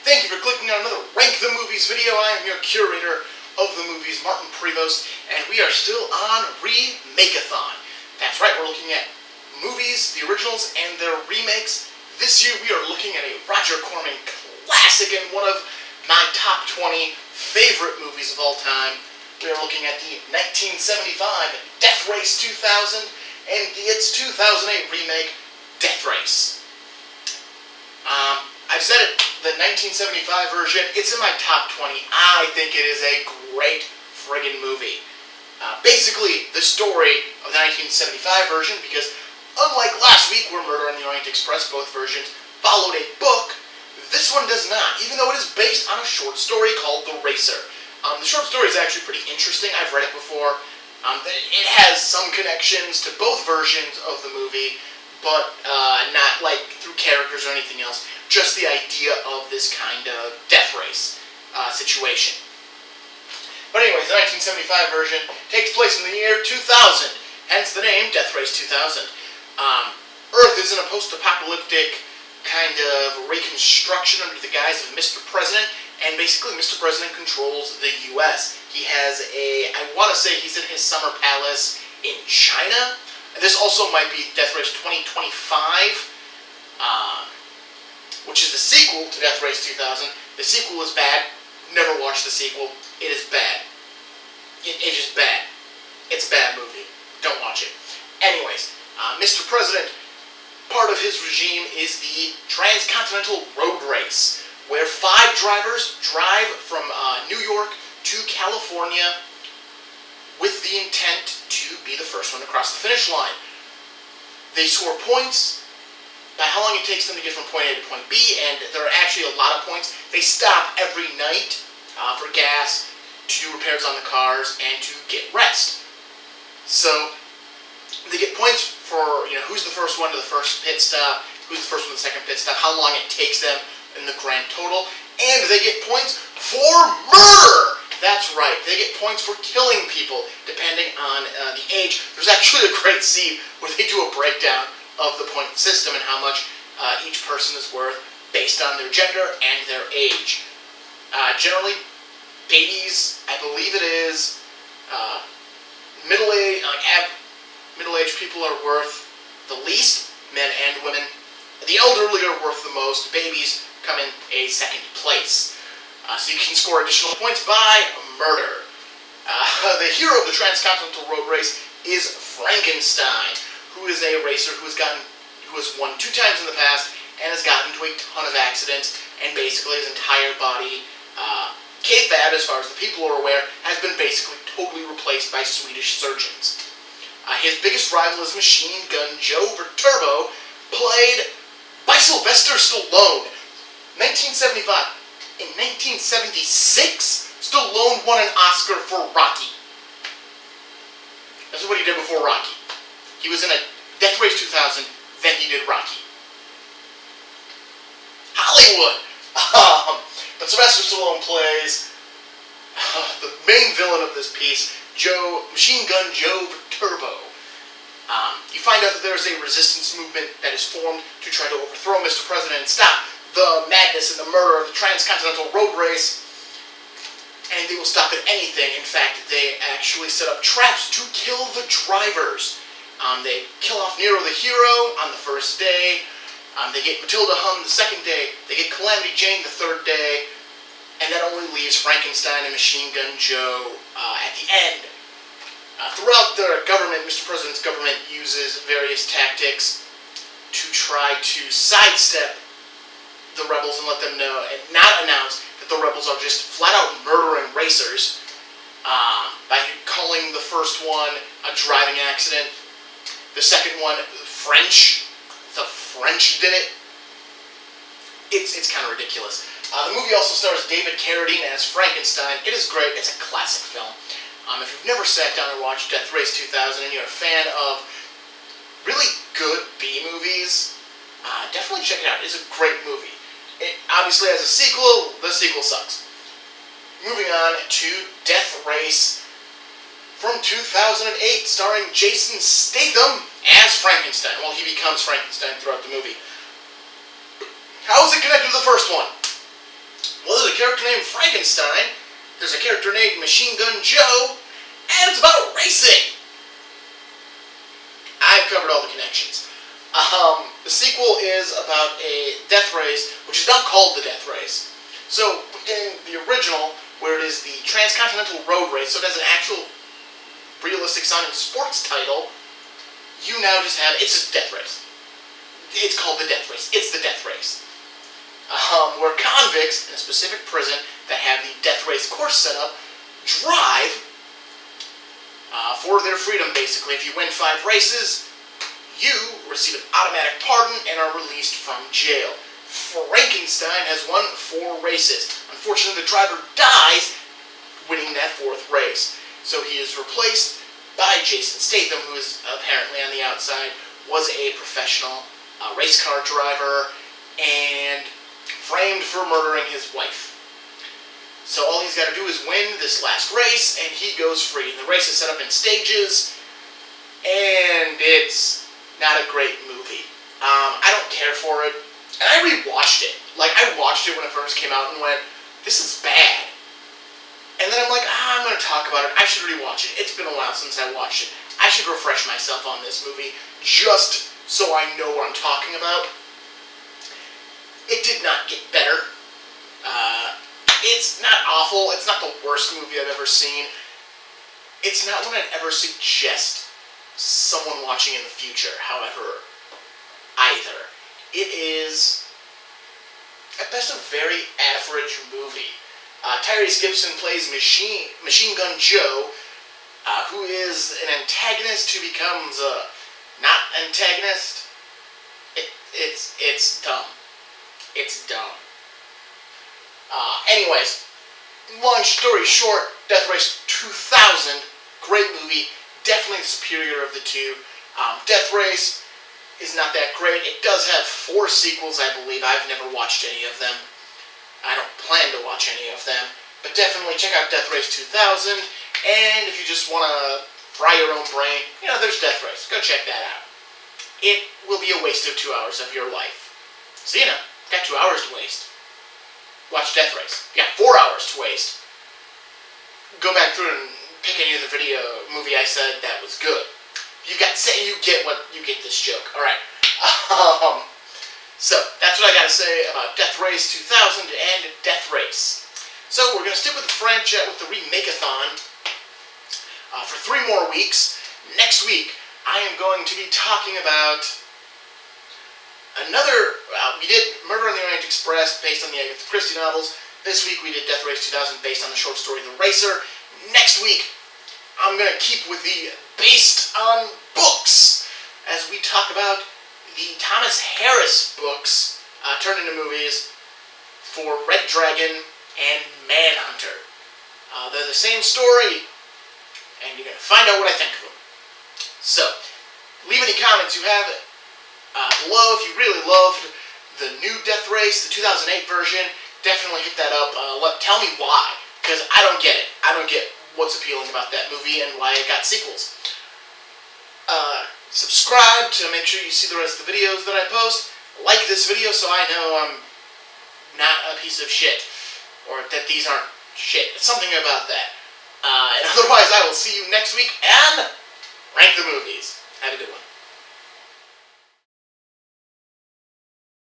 Thank you for clicking on another Rank the Movies video. I am your curator of the movies, Martin Prevost, and we are still on Remakeathon. That's right, we're looking at movies, the originals, and their remakes. This year we are looking at a Roger Corman classic and one of my top 20 favorite movies of all time. We are looking at the 1975 Death Race 2000 and its 2008 remake, Death Race. I've said it, the 1975 version, it's in my top 20. I think it is a great friggin' movie. Basically, the story of the 1975 version, because unlike last week where Murder on the Orient Express, both versions followed a book, this one does not, even though it is based on a short story called The Racer. The short story is actually pretty interesting. I've read it before. It has some connections to both versions of the movie, but not like through characters or anything else. Just the idea of this kind of death race situation. But anyways, the 1975 version takes place in the year 2000, hence the name Death Race 2000. Earth is in a post-apocalyptic kind of reconstruction under the guise of Mr. President, and basically Mr. President controls the U.S. He has I want to say he's in his summer palace in China. This also might be Death Race 2025, which is the sequel to Death Race 2000. The sequel is bad. Never watch the sequel. It is bad. It's just bad. It's a bad movie. Don't watch it. Anyways, Mr. President, part of his regime is the Transcontinental Road Race, where 5 drivers drive from New York to California with the intent to be the first one to cross the finish line. They score points by how long it takes them to get from point A to point B, and there are actually a lot of points. They stop every night for gas, to do repairs on the cars, and to get rest. So they get points for who's the first one to the first pit stop, who's the first one to the second pit stop, how long it takes them in the grand total, and they get points for murder! That's right, they get points for killing people, depending on the age. There's actually a great scene where they do a breakdown of the point system and how much each person is worth based on their gender and their age. Generally, babies, I believe it is, middle-aged people are worth the least, men and women. The elderly are worth the most. Babies come in a second place. So you can score additional points by murder. The hero of the Transcontinental Road Race is Frankenstein, who is a racer who has won 2 times in the past and has gotten into a ton of accidents, and basically his entire body, kayfabe, as far as the people are aware, has been basically totally replaced by Swedish surgeons. His biggest rival is Machine Gun Joe Turbo, played by Sylvester Stallone. 1975. In 1976, Stallone won an Oscar for Rocky. This is what he did before Rocky. He was in a Death Race 2000, then he did Rocky. Hollywood! But Sylvester Stallone plays the main villain of this piece, Machine Gun Joe Turbo. You find out that there is a resistance movement that is formed to try to overthrow Mr. President and stop the madness and the murder of the Transcontinental Road Race, and they will stop at anything. In fact, they actually set up traps to kill the drivers. They kill off Nero the hero on the first day, they get Matilda Hum the second day, they get Calamity Jane the third day, and that only leaves Frankenstein and Machine Gun Joe at the end. Throughout the government, Mr. President's government uses various tactics to try to sidestep the rebels and let them know, and not announce that the rebels are just flat-out murdering racers by calling the first one a driving accident, the second one French. The French did it. It's kind of ridiculous. The movie also stars David Carradine as Frankenstein. It is great. It's a classic film. If you've never sat down and watched Death Race 2000 and you're a fan of really good B-movies, definitely check it out. It's a great movie. It obviously has a sequel. The sequel sucks. Moving on to Death Race from 2008, starring Jason Statham as Frankenstein. Well, he becomes Frankenstein throughout the movie. How is it connected to the first one? Well, there's a character named Frankenstein, there's a character named Machine Gun Joe, and it's about racing. I've covered all the connections. The sequel is about a death race, which is not called the Death Race. So, in the original, where it is the Transcontinental Road Race, so it has an actual realistic sounding sports title, you now just have, it's just Death Race. It's called the Death Race. It's the Death Race. Where convicts in a specific prison that have the Death Race course set up drive for their freedom, basically. If you win 5 races, you receive an automatic pardon and are released from jail. Frankenstein has won 4 races. Unfortunately, the driver dies winning that 4th race. So he is replaced by Jason Statham, who is apparently on the outside, was a professional race car driver, and framed for murdering his wife. So all he's got to do is win this last race, and he goes free. And the race is set up in stages, and it's not a great movie. I don't care for it, and I rewatched it. Like, I watched it when it first came out and went, this is bad. And then I'm like, I'm going to talk about it. I should rewatch it. It's been a while since I watched it. I should refresh myself on this movie just so I know what I'm talking about. It did not get better. It's not awful. It's not the worst movie I've ever seen. It's not one I'd ever suggest someone watching in the future, however, either. It is, at best, a very average movie. Tyrese Gibson plays Machine Gun Joe, who is an antagonist who becomes a not antagonist. It's dumb. It's dumb. Anyways, long story short, Death Race 2000, great movie, definitely the superior of the two. Death Race is not that great. It does have 4 sequels, I believe. I've never watched any of them. I don't plan to watch any of them. But definitely check out Death Race 2000. And if you just want to fry your own brain, there's Death Race. Go check that out. It will be a waste of 2 hours of your life. So, got 2 hours to waste. Watch Death Race. You got 4 hours to waste. Go back through and pick any of the movie I said that was good. You get this joke. All right. So that's what I got to say about Death Race 2000 and Death Race. So we're gonna stick with the franchise with the Remakeathon for 3 more weeks. Next week I am going to be talking about another. We did Murder on the Orient Express based on the Agatha Christie novels. This week we did Death Race 2000 based on the short story The Racer. Next week I'm going to keep with the based on books as we talk about the Thomas Harris books turned into movies for Red Dragon and Manhunter. They're the same story, and you're going to find out what I think of them. So, leave any comments you have below. If you really loved the new Death Race, the 2008 version, definitely hit that up. Tell me why, because I don't get it. I don't get what's appealing about that movie and why it got sequels. Subscribe to make sure you see the rest of the videos that I post. Like this video so I know I'm not a piece of shit, or that these aren't shit. Something about that. And otherwise, I will see you next week and rank the movies. Have a good one.